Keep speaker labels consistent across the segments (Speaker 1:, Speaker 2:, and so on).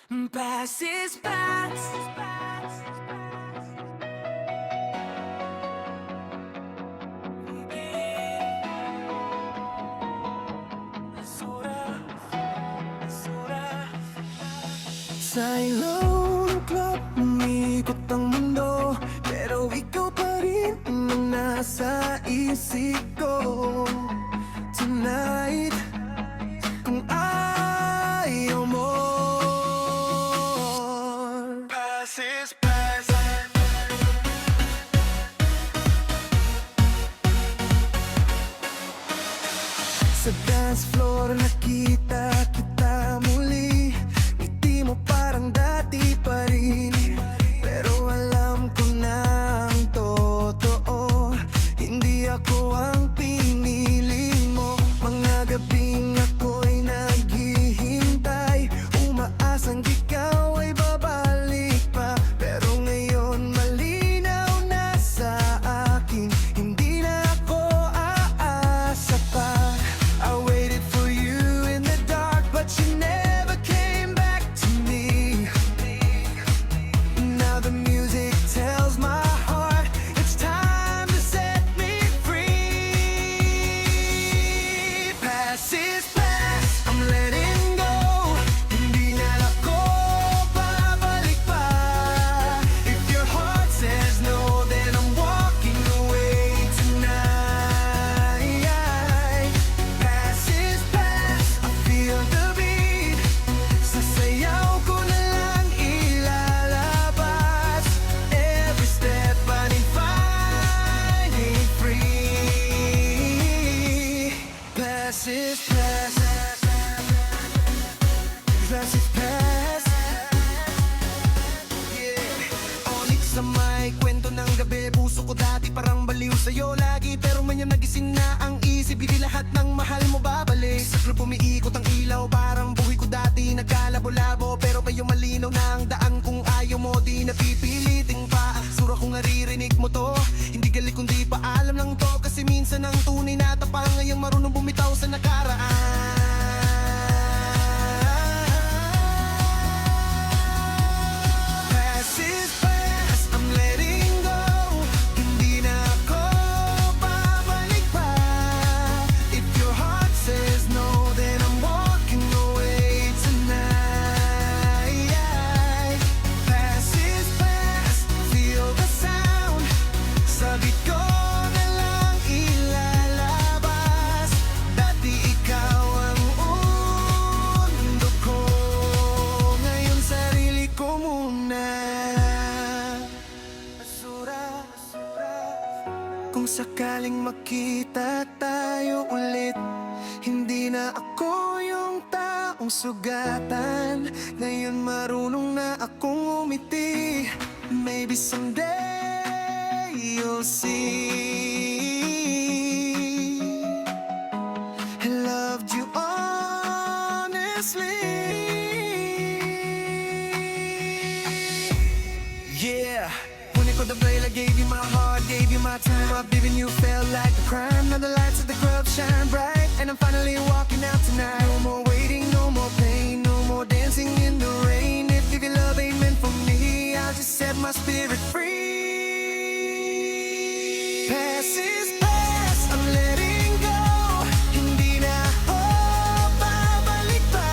Speaker 1: Passes past. Sa ilaw ng club, umikot ang mundo, pero ikaw pa rin ang nasa isip ko. Tonight, kung ayaw mo, passes past. Sa dance floor nakita kita muli, ngiti mo parang dati pa rin. Pero alam ko na ang totoo, hindi ako ang pinili mo. Mga gabing ako'y naghihintay, umaasang ikaw ay babalik pa. Pero ngayon malinaw na sa akin, hindi na ako aasa pa. I waited for you in the dark, but you never came back to me. Now the music tells my heart it's time to set me free. Past is past, I'm letting go. Hindi na ako babalik pa. If your heart says no, then I'm walking away tonight. Past is past, I feel the beat. Sasayaw ko na lang ilalabas. Every step I need finding free. Past is past. Past is past. Yeah. Onyx sa may kwento ng gabi, puso ko dati parang baliw sa'yo lagi. Pero ngayon nagising na ang isip, hindi lahat ng mahal mo babalik. Sa club umiikot ang ilaw, parang buhay ko dati nagkalabo-labo. Pero ngayon malinaw na ang daan, kung ayaw mo di napipiliting pa. Sura kong naririnig mo to, hindi galit kundi pa alam lang to. Kasi minsan ang tunay na tapang ngayong marunong bumitaw sa nakaraan. Past is past, I'm letting go. Hindi na ako babalik pa. If your heart says no, then I'm walking away tonight. Past is past, feel the sound. Sabit ko na lang ilalabas. Dati ikaw ang mundo ko, ngayon sarili ko muna. Basura. Kung sakaling makita tayo ulit, hindi na ako yung taong sugatan. Ngayon marunong na akong umiti. Maybe someday you'll see I loved you honestly. Yeah, when it got the blade, I gave you my heart, gave you my time. I've given you felt like a crime. Now the lights of the club shine bright, and I'm finally walking out tonight. No more waiting, no more pain, no more dancing in the rain. If your love ain't meant for me, I'll just set my spirit free. Past is past, I'm letting go. Hindi na ako babalik pa.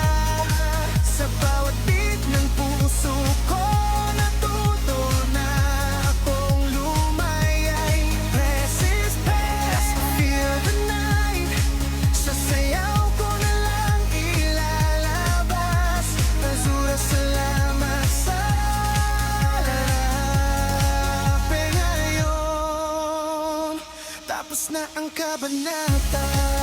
Speaker 1: Sa bawat beat ng puso ko, natuto na akong lumayay. Past is past, feel the night. Sasayaw ko na lang ilalabas. Basura, salamat sa harap ngayon. Tapos na ang kabanata.